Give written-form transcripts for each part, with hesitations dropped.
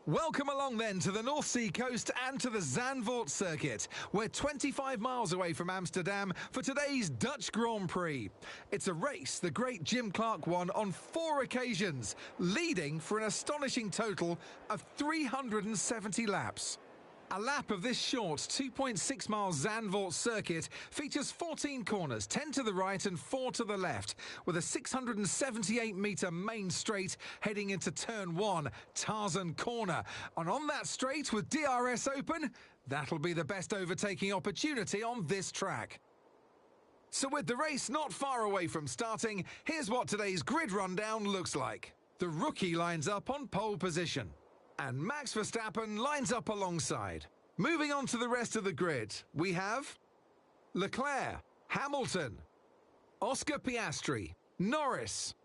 Welcome along then to the North Sea coast and to the Zandvoort circuit. We're 25 miles away from Amsterdam for today's Dutch Grand Prix. It's a race the great Jim Clark won on 4 occasions, leading for an astonishing total of 370 laps. A lap of this short 2.6 mile Zandvoort circuit features 14 corners, 10 to the right and 4 to the left, with a 678 metre main straight heading into turn 1, Tarzan Corner. And on that straight with DRS open, that'll be the best overtaking opportunity on this track. So with the race not far away from starting, here's what today's grid rundown looks like. The rookie lines up on pole position, and Max Verstappen lines up alongside. Moving on to the rest of the grid, we have Leclerc, Hamilton, Oscar Piastri, Norris,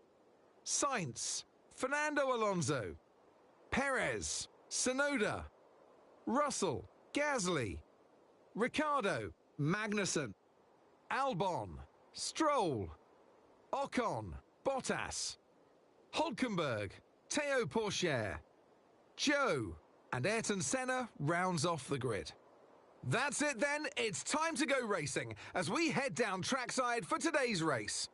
Sainz, Fernando Alonso, Perez, Tsunoda, Russell, Gasly, Ricciardo, Magnussen, Albon, Stroll, Ocon, Bottas, Hülkenberg, Théo Pourchaire, Joe, and Ayrton Senna rounds off the grid. That's it then, it's time to go racing as we head down trackside for today's race.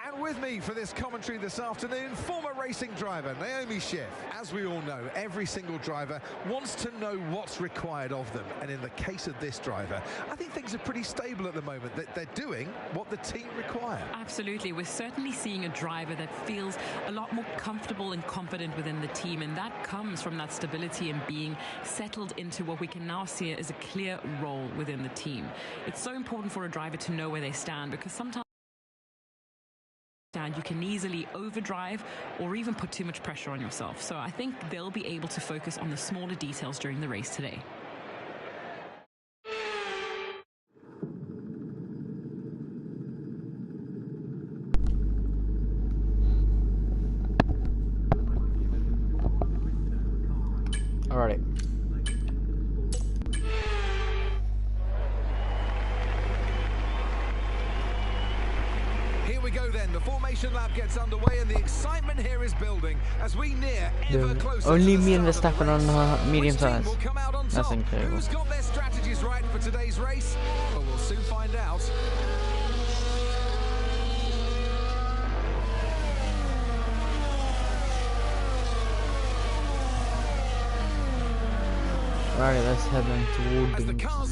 And with me for this commentary this afternoon, former racing driver Naomi Schiff. As we all know, every single driver wants to know what's required of them. And in the case of this driver, I think things are pretty stable at the moment. They're doing what the team require. Absolutely. We're certainly seeing a driver that feels a lot more comfortable and confident within the team. And that comes from that stability and being settled into what we can now see as a clear role within the team. It's so important for a driver to know where they stand, because sometimes you can easily overdrive or even put too much pressure on yourself. So I think they'll be able to focus on the smaller details during the race today. Alrighty. Here we go then, the formation lap gets underway and the excitement here is building as we near ever closer. Only to the me and start of the Verstappen race. on medium Which team size. will come out on That's top? incredible. Who's got their strategies right for today's race? Well, we'll soon find out. Alright, let's head then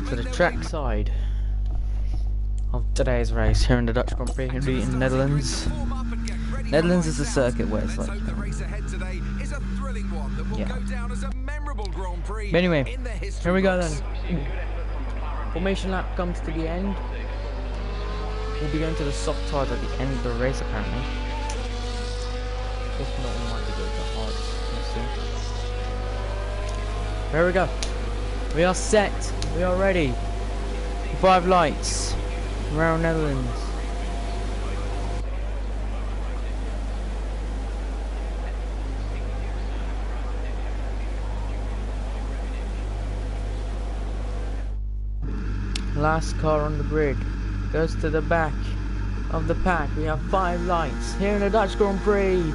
to the track side of today's race here in the Dutch Grand Prix in Netherlands. Netherlands is a circuit where it's like, yeah. But anyway, here we go then. Formation lap comes to the end. We'll be going to the soft tires at the end of the race apparently. If not, we might be going to hard. Let's see. Here we go. We are set. We are ready. 5 lights around Netherlands. Last car on the grid goes to the back of the pack. We have 5 lights here in the Dutch Grand Prix.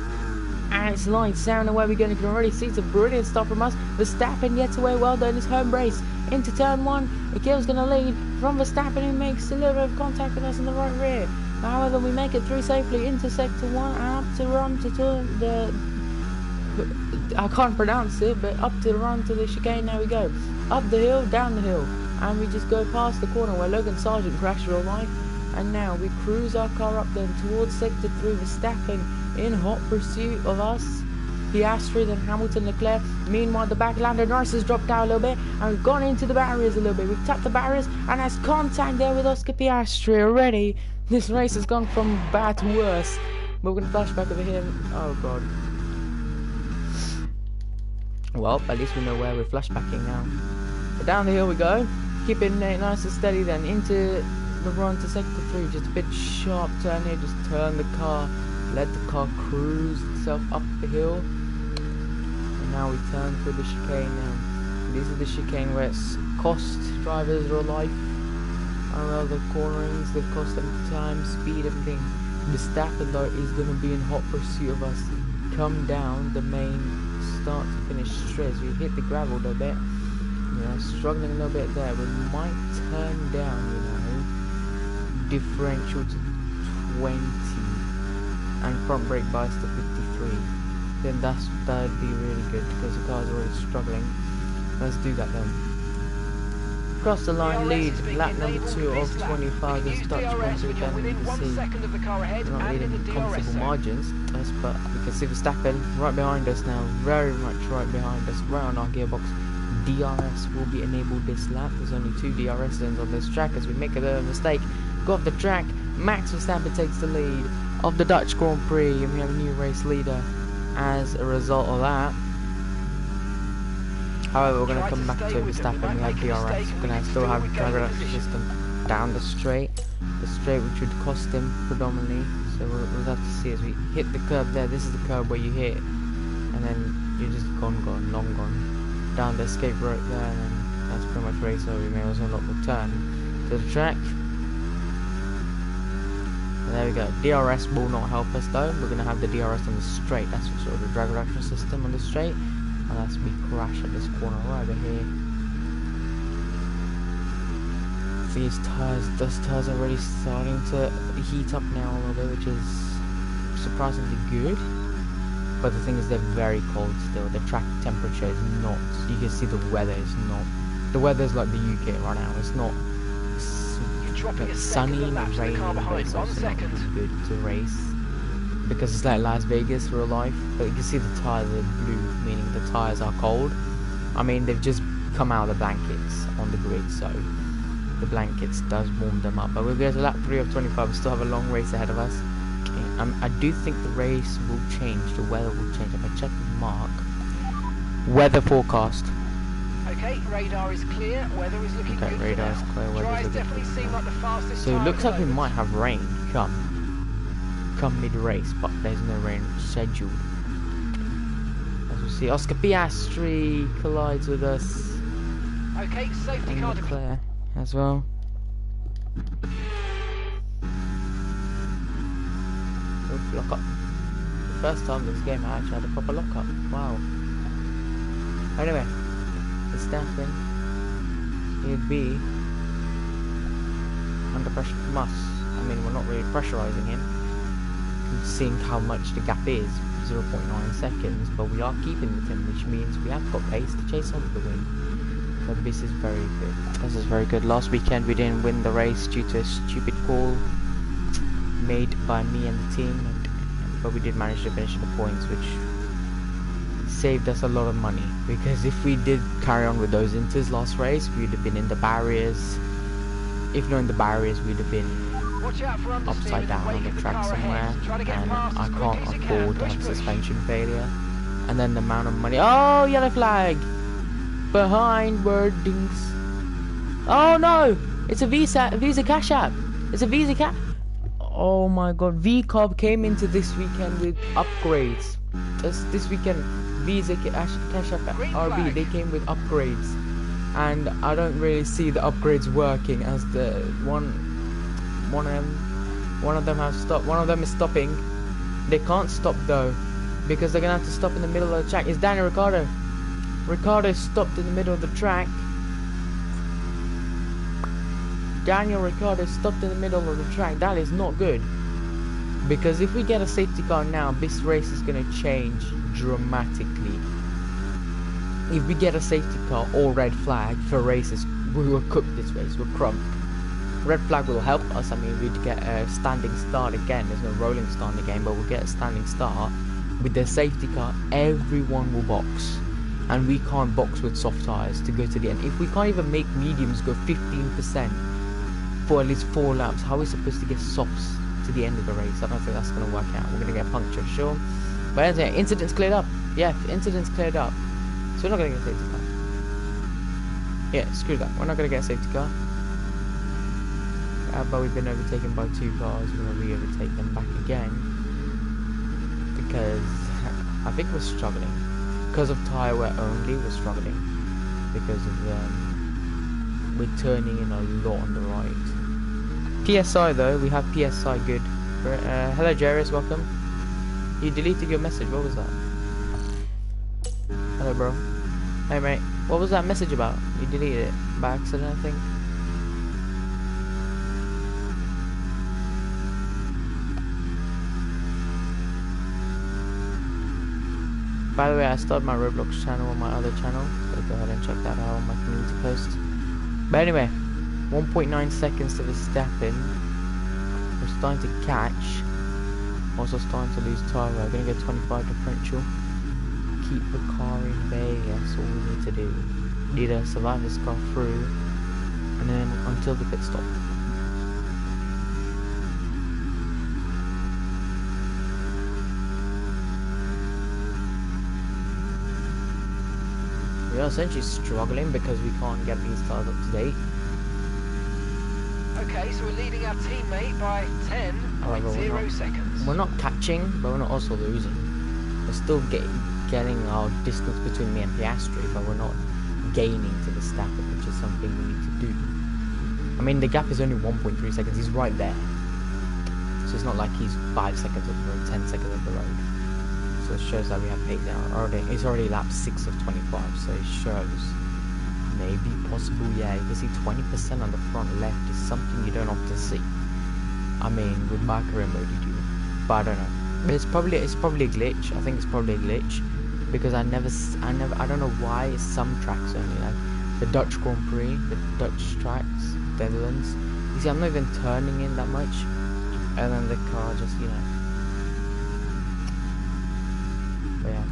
And it's lights down the way we're going. You can already see some brilliant stuff from us. Verstappen gets away well done his home race into turn 1. Akil's going to lead from Verstappen, who makes a little bit of contact with us in the right rear. However, we make it through safely into sector 1 and up to run to the I can't pronounce it, but up to the run to the chicane. There we go. Up the hill, down the hill, and we just go past the corner where Logan Sargent crashed real life. And now we cruise our car up then towards sector 3. Verstappen in hot pursuit of us. Piastri, then Hamilton, Leclerc. Meanwhile, the back lander Norris has dropped out a little bit, and we've gone into the barriers a little bit. We've tapped the barriers, and has contact there with Oscar Piastri already. This race has gone from bad to worse. But we're going to flash back over here. Oh god. Well, at least we know where we're flashbacking now. But down the hill we go. Keeping it nice and steady then into the run to sector 3. Just a bit sharp turn here. Just turn the car. Let the car cruise itself up the hill. And now we turn through the chicane now. These are the chicane where it's cost drivers their life. And well, the cornerings, they cost them time, speed, everything. Verstappen though is going to be in hot pursuit of us. Come down the main start to finish straight. We hit the gravel a little bit. You know, struggling a little bit there. We might turn down, you know, differential to 20 and front brake bias to 53. Then that'd be really good because the car's already struggling. Let's do that then. Across the line lead, lap number 2 of 25. This Dutch ones we can see. Not really comfortable margins, but we can see Verstappen right behind us now, very much right behind us, right on our gearbox. DRS will be enabled this lap. There's only 2 DRS zones on this track as we make a bit of a mistake. Go off the track. Max Verstappen takes the lead of the Dutch Grand Prix, and we have a new race leader as a result of that. However, we're going to come back to Verstappen. We have DRS. We're going to still have driver reduction system down the straight which would cost him predominantly. So we'll have to see as we hit the curb there. This is the curb where you hit, and then you're just long gone. Down the escape rope there, and then that's pretty much race over. You may as well not return to the track. And there we go. DRS will not help us though. We're going to have the DRS on the straight. That's sort of the drag reduction system on the straight. And that's me crash at this corner right over here. These tyres are already starting to heat up now a little bit, which is surprisingly good. But the thing is, they're very cold still. The track temperature is not. You can see the weather is not. The weather's like the UK right now. It's not sunny and raining, but it's also not really good to race because it's like Las Vegas real life. But you can see the tyres are blue, meaning the tyres are cold. I mean, they've just come out of the blankets on the grid, so the blankets does warm them up. But we'll go to lap 3 of 25. We still have a long race ahead of us. I do think the race will change, the weather will change. If I check the mark, weather forecast. Okay, radar is clear, weather is looking good. Okay, radar is clear, weather is looking good. Seem like the fastest so it looks like we might have rain come mid-race, but there's no rain scheduled. As we see, Oscar Piastri collides with us. Okay, safety car clear as well. Lock up. The first time this game I actually had a proper lock up. Wow. Anyway, Verstappen, he'd be under pressure from us. I mean, we're not really pressurising him, seeing how much the gap is, 0.9 seconds, but we are keeping with him, which means we have got pace to chase on the win. So this is very good. This is very good. Last weekend we didn't win the race due to a stupid call made by me and the team, but we did manage to finish the points, which saved us a lot of money, because if we did carry on with those inters last race, we'd have been in the barriers. If not in the barriers, we'd have been upside down on the track somewhere, and I can't afford to have suspension failure. And then the amount of money. Oh, yellow flag behind wordings. Oh no, it's a Visa Cash App. It's a Visa Cash. Oh my god, VCOB came into this weekend with upgrades. This weekend, Visa Cash App RB, they came with upgrades. And I don't really see the upgrades working, as the one of them has stopped. One of them is stopping. They can't stop though, because they're gonna have to stop in the middle of the track. It's Daniel Ricciardo. Ricciardo stopped in the middle of the track. Daniel Ricciardo stopped in the middle of the track. That is not good, because if we get a safety car now, this race is going to change dramatically. If we get a safety car or red flag for races, we will cook this race. We'll crump. Red flag will help us. I mean, we'd get a standing start again. There's no rolling start in the game, but we'll get a standing start. With the safety car, everyone will box, and we can't box with soft tyres to go to the end. If we can't even make mediums go 15% for at least 4 laps, how are we supposed to get softs to the end of the race? I don't think that's going to work out. We're going to get punctured, sure. But anyway, incidents cleared up. Yeah, incidents cleared up. So we're not going to get a safety car. Yeah, screw that. We're not going to get a safety car. But we've been overtaken by 2 cars. We're going to re-overtake them back again, because I think we're struggling. Because of tyre wear only, we're struggling. Because of we're turning in a lot on the right. PSI though, we have PSI good. Hello Jarius, welcome. You deleted your message, what was that? Hello, bro. Hey, mate. What was that message about? You deleted it by accident, I think. By the way, I started my Roblox channel on my other channel, so go ahead and check that out on my community post. But anyway, 1.9 seconds to Verstappen. We're starting to catch. Also starting to lose tyre. We're going to get 25 differential. Keep the car in bay, that's all we need to do. Need to survive this car through, and then until the pit stop. We are essentially struggling because we can't get these cars up to date. Okay, so we're leading our teammate by 10.0 seconds. We're not catching, but we're not also losing. We're still getting our distance between me and Piastri, but we're not gaining to Verstappen, which is something we need to do. I mean, the gap is only 1.3 seconds. He's right there. So it's not like he's 5 seconds up the road, 10 seconds up the road. So it shows that we have paid down. It's already lap 6 of 25, so it shows maybe possible. Yeah, you can see 20% on the front left is something you don't often see. I mean, with my career mode you do, but I don't know. But it's probably a glitch. I think it's probably a glitch because I don't know why some tracks only, like the Dutch Grand Prix, the Dutch tracks, Netherlands. You see, I'm not even turning in that much, and then the car just, you know. But yeah,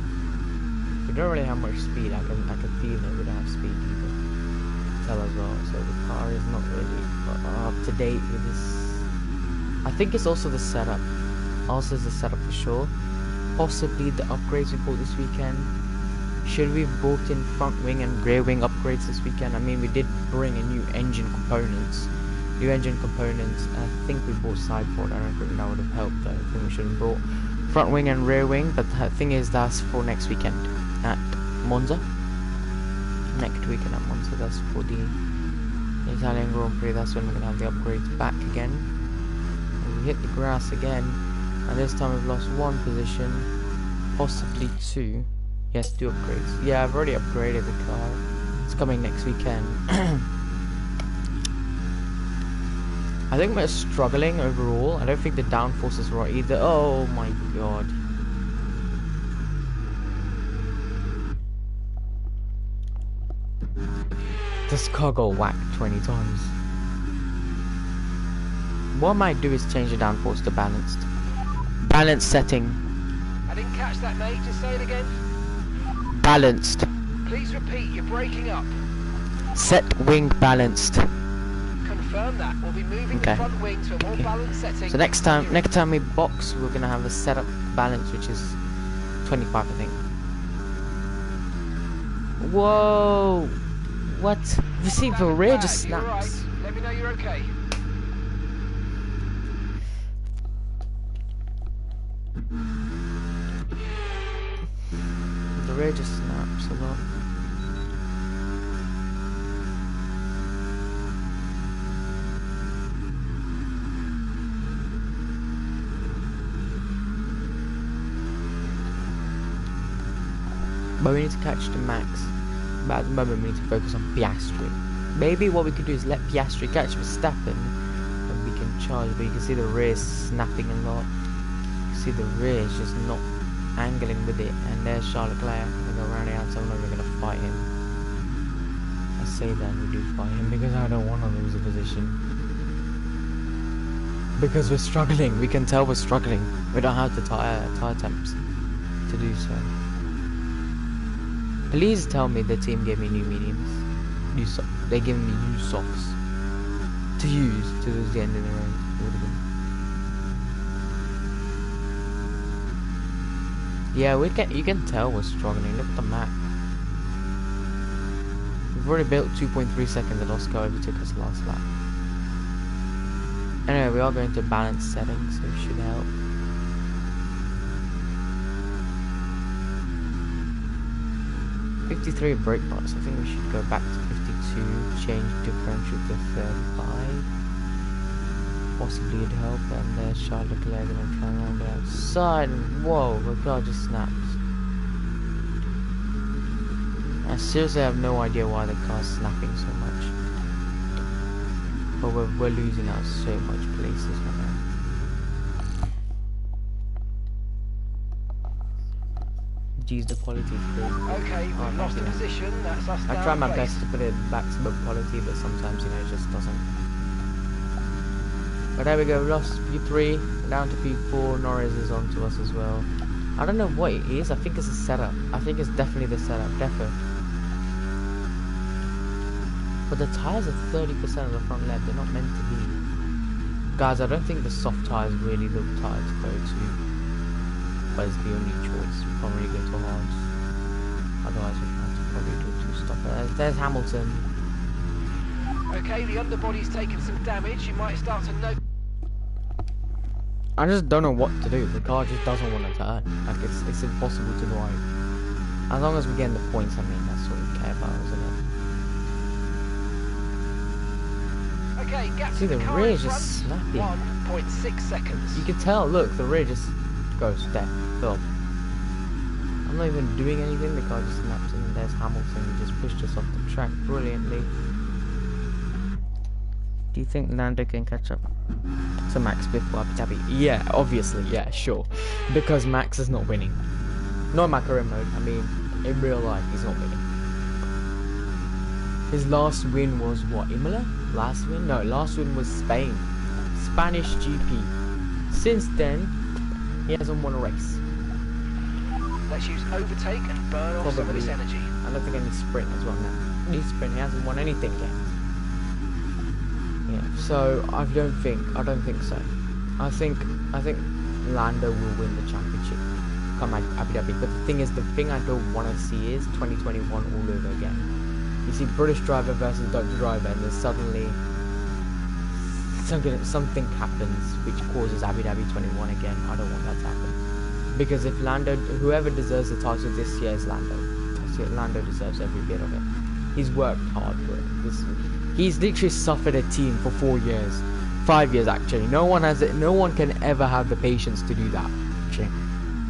we don't really have much speed. I can feel it. We don't have speed either. Tell as well. So the car is not really up to date with this. I think it's also the setup. Also, is the setup for sure. Possibly the upgrades we bought this weekend. Should we have bought in front wing and rear wing upgrades this weekend? I mean, we did bring in new engine components. I think we bought side port. I don't think that would have helped. I think we should have brought front wing and rear wing. But the thing is, that's for next weekend at Monza. Next weekend at Monza. That's for the Italian Grand Prix. That's when we're gonna have the upgrades back again. We hit the grass again. And this time we've lost 1 position, possibly 2. Yes, 2 upgrades. Yeah, I've already upgraded the car. It's coming next weekend. I think we're struggling overall. I don't think the downforce is right either. Oh my god. This car got whacked 20 times. What I might do is change the downforce to balanced. Balance setting. I didn't catch that, mate. Just say it again. Balanced. Please repeat. You're breaking up. Set wing balanced. Confirm that. We'll be moving the front wing to a more balanced setting. So next time we box, we're gonna have a setup balance, which is 25, I think. Whoa! What? You see, the rear just snaps. Right. Let me know you're okay. The rear just snaps a lot. But we need to catch the max. But at the moment we need to focus on Piastri. Maybe what we could do is let Piastri catch Verstappen and we can charge. But you can see the rear snapping a lot. See, the rear is just not angling with it, and there's Charles Leclerc. We go around the outside, we're going to fight him. I say that we do fight him because I don't want to lose a position. Because we're struggling, we can tell we're struggling. We don't have the tyre temps to do so. Please tell me the team gave me new mediums. They gave me new softs to use towards the end of the road. Yeah, you can tell we're struggling. Look at the map. We've already built 2.3 seconds at Oscar over took us last lap. Anyway, we are going to balance settings, so it should help. $53 brake parts. I think we should go back to 52, change differential to 35. Possibly it'd help, and there's Charles Leclerc gonna try around the outside, and whoa, the car just snaps. I seriously have no idea why the car's snapping so much. But we're losing out so much places right now. Geez, the quality is crazy. Okay, we've lost a position. That's us I down try my place. best to put it back to the quality, but sometimes, you know, it just doesn't. But there we go, we lost P3, down to P4, Norris is on to us as well. I don't know what it is, I think it's a setup. I think it's definitely the setup, defo. But the tyres are 30% of the front left, they're not meant to be. Guys, I don't think the soft tyre is really the tyre to go to. But it's the only choice, we can't really go to hards. Otherwise we have to probably do a two-stopper. There's Hamilton. Okay, the underbody's taken some damage. You might start to note. I just don't know what to do. The car just doesn't want to turn. Like it's impossible to drive. As long as we get the points, I mean that's what we care about, isn't it? Okay, gap See, to the car rear in is just front. snapping. 1.6 seconds. You can tell. Look, the rear just goes there. Boom. I'm not even doing anything. The car just snaps, and there's Hamilton. He just pushed us off the track brilliantly. Do you think Lando can catch up to Max before Abu Dhabi? Yeah, obviously, yeah, sure. Because Max is not winning. Not in my career mode, I mean, in real life, he's not winning. His last win was what, Imola? Last win? No, last win was Spain. Spanish GP. Since then, he hasn't won a race. Let's use overtake and burn off some of this energy. I don't think any sprint as well now. Any sprint, he hasn't won anything yet. Yeah, so I don't think so. I think Lando will win the championship come Abu Dhabi. But the thing is, the thing I don't want to see is 2021 all over again. You see British driver versus Dutch driver, and then suddenly something happens which causes Abu Dhabi 21 again. I don't want that to happen. Because if Lando, whoever deserves the title this year is Lando. Lando deserves every bit of it. He's worked hard for it. He's literally suffered a team for 4 years, 5 years actually. No one can ever have the patience to do that, actually.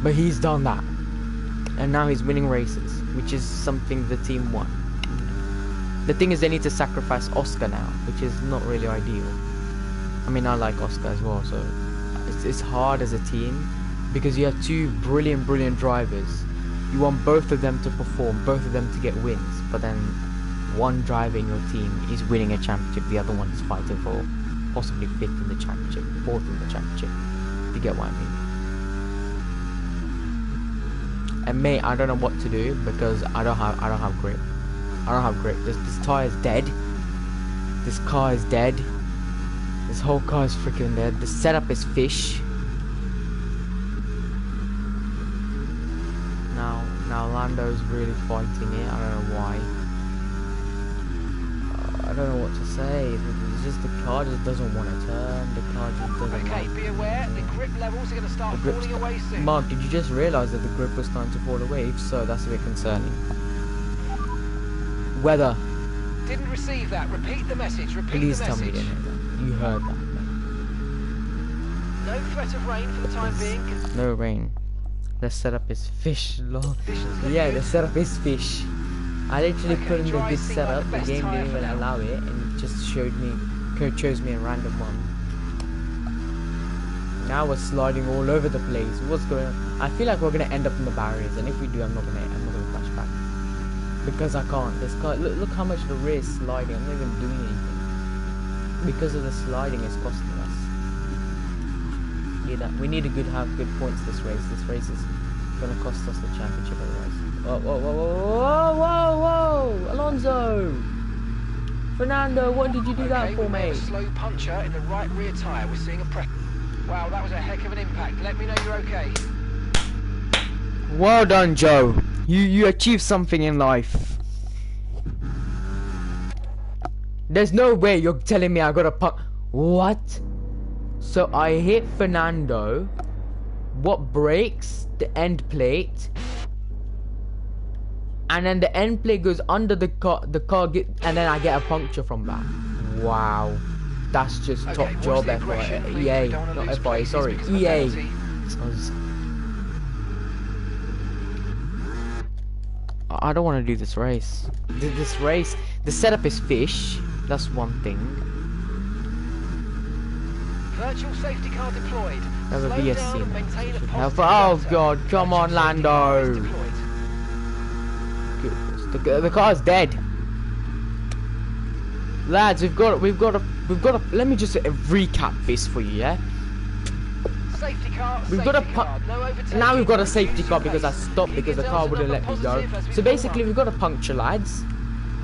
But he's done that, and now he's winning races, which is something the team won. The thing is, they need to sacrifice Oscar now, which is not really ideal. I mean, I like Oscar as well, so it's hard as a team because you have two brilliant drivers. You want both of them to perform, both of them to get wins, but then one driver in your team is winning a championship, the other one is fighting for possibly 5th in the championship, 4th in the championship. You get what I mean? And mate, I don't know what to do because I don't have grip. I don't have grip. This tire is dead. This car is dead. This whole car is freaking dead. The setup is fish. Now Lando's really fighting it. I don't know why. I don't know what to say. It's just the car just doesn't want to turn. The car just doesn't. Okay, be aware. The grip levels are going to start falling away soon. Mark, did you just realise that the grip was starting to fall away? If so, that's a bit concerning. Weather. Didn't receive that. Repeat the message. Please tell me you didn't hear that. You heard that. No threat of rain for the time being. No rain. The setup is fish. Lol. Yeah, the setup is fish. I literally put in the good setup. The game didn't even allow it, and it just chose me a random one. Now we're sliding all over the place. What's going on? I feel like we're gonna end up in the barriers, and if we do, I'm not gonna crash back because I can't. This car, look how much the rear is sliding. I'm not even doing anything because of the sliding. It's costing us. We need to have good points this race. This race is gonna cost us the championship otherwise. Whoa! Alonso! Fernando, what did you do that for, mate? Slow puncher in the right rear tyre. We're seeing a press. Wow, that was a heck of an impact. Let me know you're okay. Well done, Joe. You achieved something in life. There's no way you're telling me I got a puck. What? So I hit Fernando. What breaks? The end plate. And then the end plate goes under the car, and then I get a puncture from that. Wow. That's just top job, FIA. EA, not FIA, sorry. EA. I don't want to do this race. This race, the setup is fish. That's one thing. Virtual safety car deployed. Have a Slow VSC down and now. maintain a Should positive have- Oh delta. God, come on, Virtual safety car is Lando. deployed. Goodness, the car's dead. Lads, we've got to. Let me just recap this for you, yeah. Safety car, We've got a safety car. No overtaking, Now we've got a use safety your car because I pace. stopped Keep because the your car delta wouldn't let number me go. positive as we So pull basically, up. we've got a puncture, lads.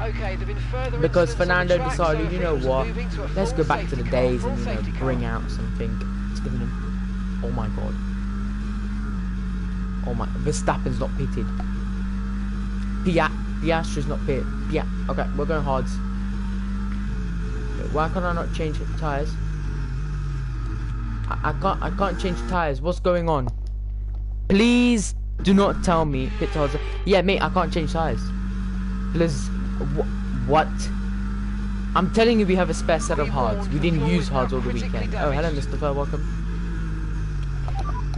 Okay, there've been further Because incidents on the Fernando track, decided, so you know officials are what? moving to a Let's full go back to safety the car, days full and safety car. bring out something. It's giving him. Oh my God. Oh my. Verstappen's not pitted. Piastri's not pitted. Yeah. Okay, we're going hards. Why can't I not change tires? I can't change tires. What's going on? Please do not tell me pit tires. Yeah, mate, I can't change tires. Please, what? I'm telling you, we have a spare set of hards. We didn't use hards all the weekend. Oh, hello, Mr. Fur, welcome.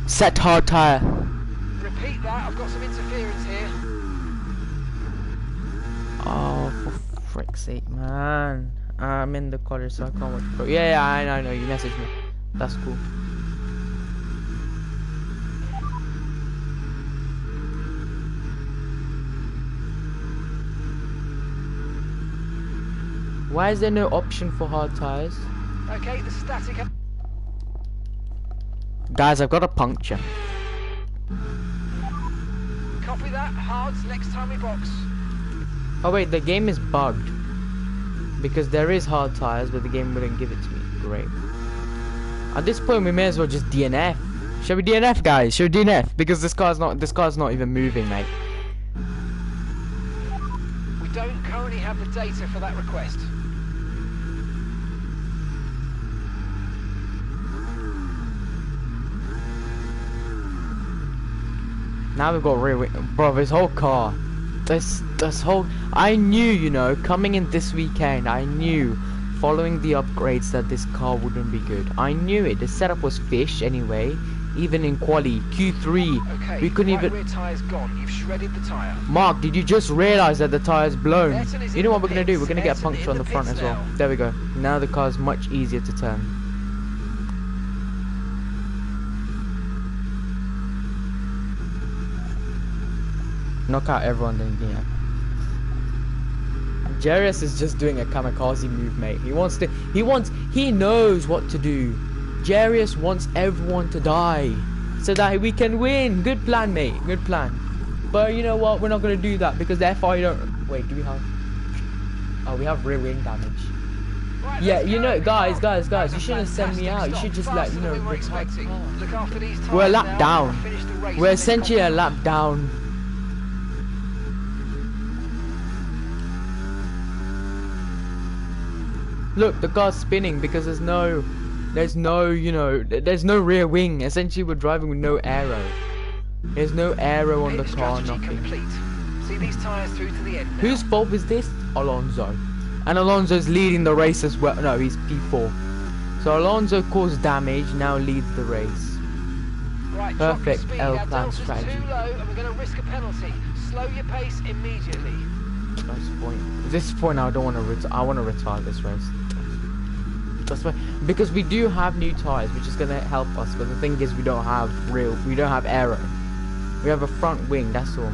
Set hard tire. Repeat that. I've got some interference here. Oh, for frick's sake, man. I'm in the college, so I can't watch pro. Yeah, I know. You messaged me. That's cool. Why is there no option for hard tires? Okay, the static. Guys, I've got a puncture. Copy that. Hards next time we box. Oh wait, the game is bugged. Because there is hard tires, but the game wouldn't give it to me. Great. At this point, we may as well just DNF. Shall we DNF, guys? Shall we DNF? Because this car's not even moving, mate. We don't currently have the data for that request. Now we've got rear wing. Bro, this whole car. This whole. I knew, you know, coming in this weekend, I knew, following the upgrades, that this car wouldn't be good. I knew it. The setup was fish anyway. Even in quali Q3, Okay, we couldn't right even. rear tire's gone. You've shredded the tire. Mark, did you just realize that the tire's blown? Ayrton is You in know the what we're gonna do? pits. We're gonna get a Ayrton puncture on in the the front pits as well. now. There we go. Now the car's much easier to turn. Knock out everyone then, yeah. Jarius is just doing a kamikaze move, mate. He knows what to do. Jarius wants everyone to die so that we can win. Good plan, mate. Good plan. But you know what? We're not gonna do that because the FI don't. Wait, do we have? Oh, we have rear wing damage. Right, Yeah, let's you go. know, guys, That's you shouldn't send me fantastic out. You stop. should just Faster like, you than know, we were retire the expecting. car. Look after these We're a tyres lap now, down. and finish the race We're in this essentially a competition. lap down. Look, the car's spinning because there's no, you know, there's no rear wing. Essentially, we're driving with no aero. There's no aero on the Pit car, strategy nothing. complete. See these tyres through to the end now. Whose fault is this? Alonso. And Alonso's leading the race as well. No, he's P4. So Alonso caused damage, now leads the race. Right, drop your Perfect speed. L Our plan delta's strategy. too low, and we're going to risk a penalty. Slow your pace immediately. That's the point. At this point, I don't want to. I want to retire this race. That's why, because we do have new tires, which is gonna help us. But the thing is, we don't have aero. We have a front wing. That's all.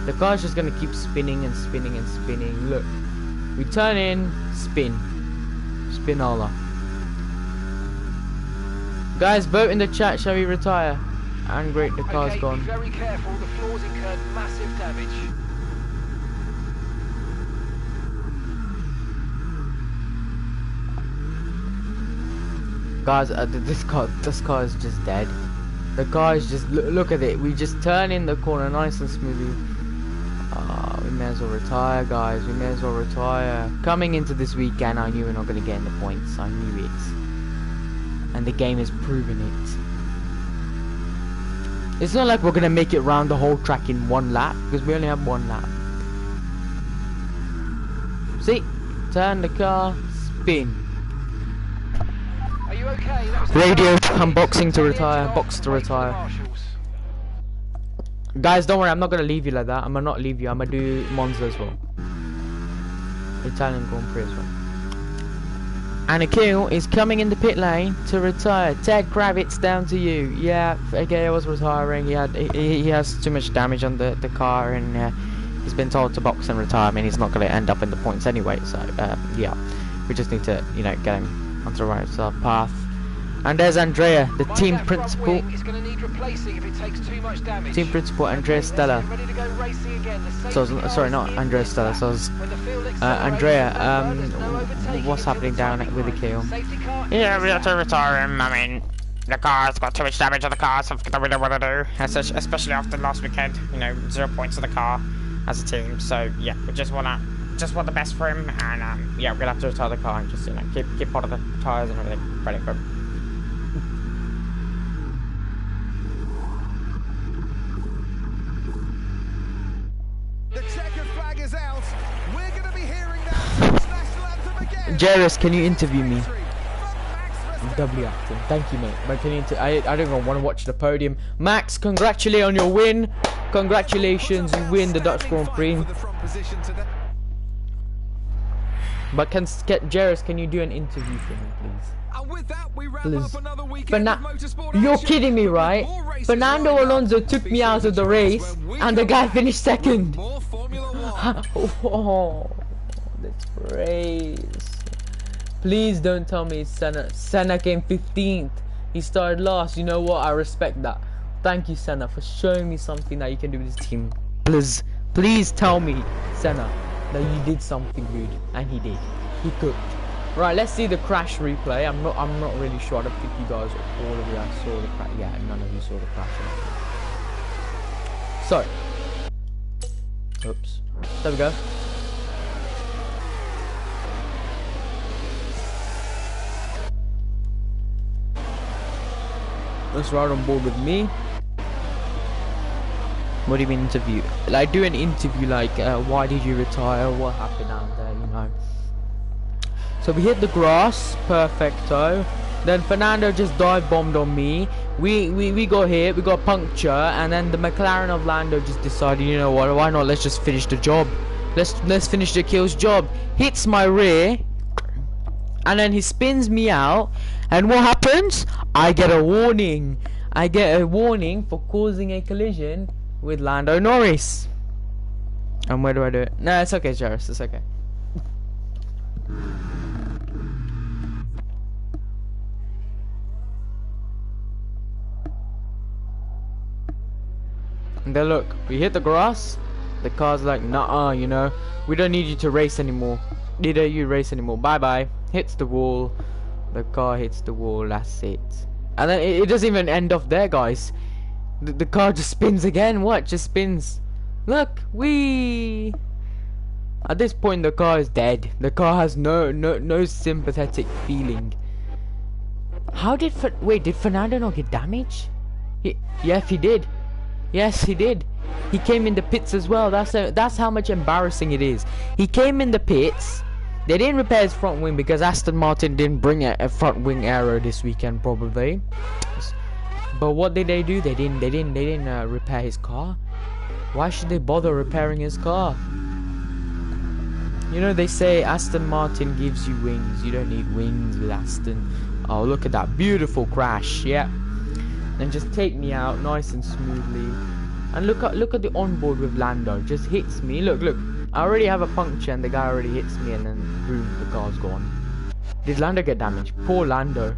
The car's just gonna keep spinning and spinning and spinning. Look, we turn in, spin, spinola. Guys, vote in the chat. Shall we retire? And great, the car's Okay, gone. be very careful. The floor's incurred massive damage. Guys, this car is just dead. The car is just look at it. We just turn in the corner nice and smoothly. We may as well retire, guys. We may as well retire. Coming into this weekend, I knew we're not going to get in the points. I knew it, and the game has proven it. It's not like we're going to make it round the whole track in one lap because we only have one lap. See, turn the car, spin. Are you okay. That was Radio, I'm boxing to retire, box to retire. Guys, don't worry, I'm not gonna leave you like that. I'm gonna not leave you, I'm gonna do Monza as well. Italian Grand Prix as well. And Akil is coming in the pit lane to retire. Ted Kravitz, down to you. Yeah, okay, I was retiring. He has too much damage on the car, and he's been told to box and retire. I mean, he's not going to end up in the points anyway. So yeah, we just need to, you know, get him onto the right path. And there's Andrea, the team principal. Team principal Andrea Stella. So sorry, not Andrea Stella. So Andrea, what's happening down with the keel? Yeah, we have to retire him. I mean, the car's got too much damage on the car, so we don't know what to do. Especially after last weekend, you know, 0 points to the car as a team. So yeah, we just want the best for him, and yeah, we're gonna have to retire the car and just, you know, keep part of the tires and everything ready for him. Jairus, can you interview me? W acting. Thank you, mate. But can you I don't even want to watch the podium. Max, congratulations on your win. Congratulations, you win the Dutch Grand Prix. But Jairus, can you do an interview for me, please? And with that, we wrap up another weekend of motorsport You're action. kidding me, right? Fernando Alonso took me out of the race, and the guy finished second. More Formula 1. Oh, that's praise. Please don't tell me it's Senna. Senna came 15th. He started last. You know what? I respect that. Thank you, Senna, for showing me something that you can do with this team. Please tell me, Senna, that you did something good, and he did. He cooked. Right, let's see the crash replay. I'm not really sure. I don't think you guys, all of you, saw the crash. Yeah, none of you saw the crash. So, oops. There we go. Let's ride on board with me. What do you mean interview? Like, do an interview like, why did you retire? What happened out there, you know? So we hit the grass, perfecto. Then Fernando just dive bombed on me. We got hit, we got puncture, and then the McLaren of Lando just decided, you know what? Why not? Let's just finish the job. Let's finish the kill's job. Hits my rear, and then he spins me out. And what happens? I get a warning. I get a warning for causing a collision with Lando Norris. And where do I do it? No, it's okay, Jairus. It's okay. And then look, we hit the grass. The car's like, nah, you know, we don't need you to race anymore. Neither you race anymore. Bye bye. Hits the wall. The car hits the wall. That's it. And then it doesn't even end off there, guys. The car just spins again. What? Just spins. Look, we. At this point, the car is dead. The car has no sympathetic feeling. How did did Fernando not get damage? Yes, he did. Yes, he did. He came in the pits as well. That's how much embarrassing it is. He came in the pits. They didn't repair his front wing because Aston Martin didn't bring a front wing aero this weekend, probably. But what did they do? They didn't repair his car. Why should they bother repairing his car? You know, they say Aston Martin gives you wings. You don't need wings with Aston. Oh, look at that beautiful crash. Yeah. And just take me out nice and smoothly. And look at the onboard with Lando. Just hits me. Look. I already have a puncture and the guy already hits me, and then boom, the car's gone. Did Lando get damaged? Poor Lando.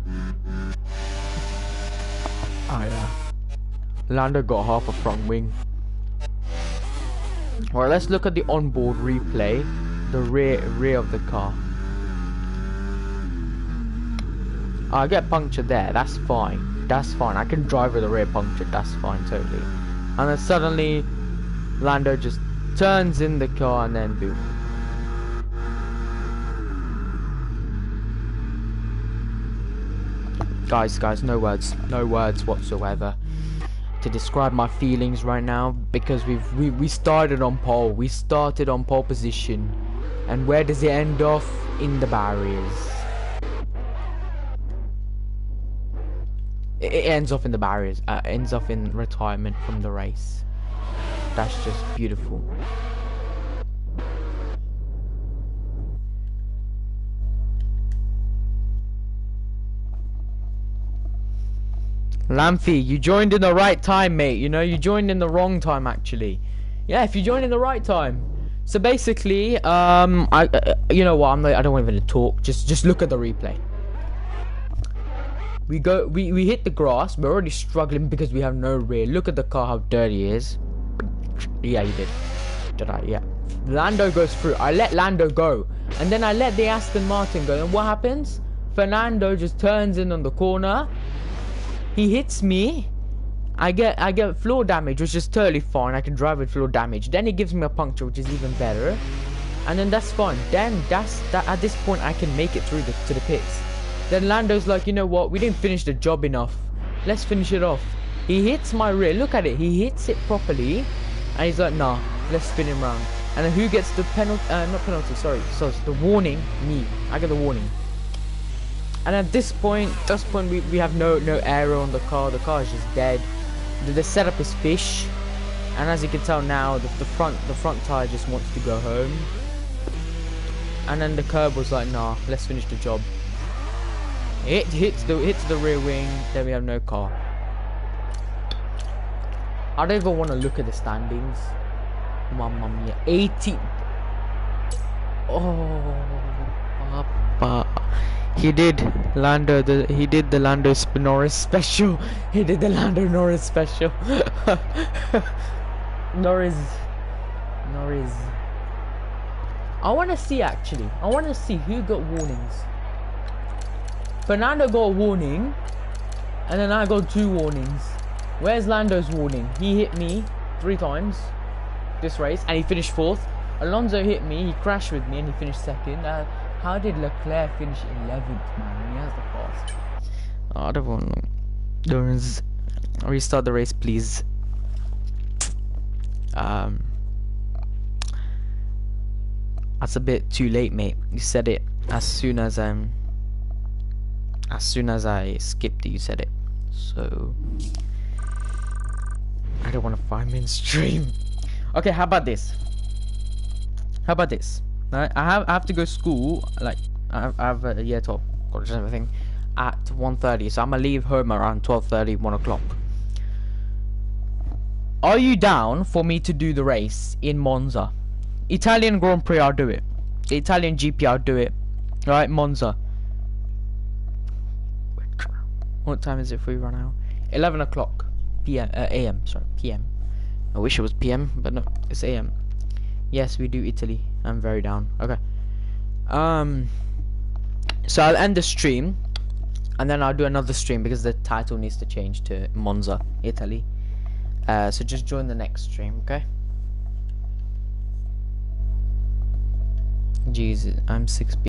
Oh yeah. Lando got half a front wing. Alright, let's look at the onboard replay. The rear of the car. I get punctured there. That's fine. That's fine. I can drive with the rear punctured. That's fine, totally. And then suddenly, Lando just turns in the car and then boom. Guys, no words whatsoever to describe my feelings right now, because we started on pole. We started on pole position, and where does it end off? In the barriers. it ends off in the barriers. Ends off in retirement from the race. That's just beautiful. Lamphy, you joined in the right time, mate. You know, you joined in the wrong time, actually. Yeah, if you joined in the right time. So basically, you know what? I don't want even to talk. Just look at the replay. We hit the grass. We're already struggling because we have no rear. Look at the car, how dirty it is. Yeah, you did. Did I? Yeah. Lando goes through. I let Lando go, and then I let the Aston Martin go. And what happens? Fernando just turns in on the corner. He hits me. I get floor damage, which is totally fine. I can drive with floor damage. Then he gives me a puncture, which is even better. And then that's fine. Then at this point I can make it through to the pits. Then Lando's like, you know what? We didn't finish the job enough. Let's finish it off. He hits my rear. Look at it. He hits it properly, and he's like, nah, let's spin him round. And then who gets the penalty? Not penalty. Sorry. So it's the warning. Me. I get the warning. And at this point, we have no aero on the car. The car is just dead. The setup is fish, and as you can tell now, the front tire just wants to go home. And then the curb was like, nah, let's finish the job. It hits the rear wing. Then we have no car. I don't even want to look at the standings. Mamma mia, 18. Oh, Papa. He did the Lando Norris special. He did the Lando Norris special. Norris. I want to see actually. I want to see who got warnings. Fernando got a warning, and then I got 2 warnings. Where's Lando's warning? He hit me 3 times this race, and he finished 4th. Alonso hit me. He crashed with me, and he finished 2nd. How did Leclerc finish 11th, man? He has the fast. I don't want to restart the race, please. That's a bit too late, mate. You said it as soon as I skipped it. You said it. So I don't want a 5-minute stream. Okay, how about this? Right, I have to go to school, like I have a year 12 college and everything at 1:30, so I'm gonna leave home around 12:30, 1 o'clock. Are you down for me to do the race in Monza? Italian Grand Prix, I'll do it. Italian GP, I'll do it. Right, Monza. What time is it if we run out? 11 o'clock PM, AM, sorry, PM. I wish it was PM, but no, it's AM. Yes, we do Italy. I'm very down. Okay. So I'll end the stream, and then I'll do another stream because the title needs to change to Monza, Italy. So just join the next stream, okay? Jesus, I'm 6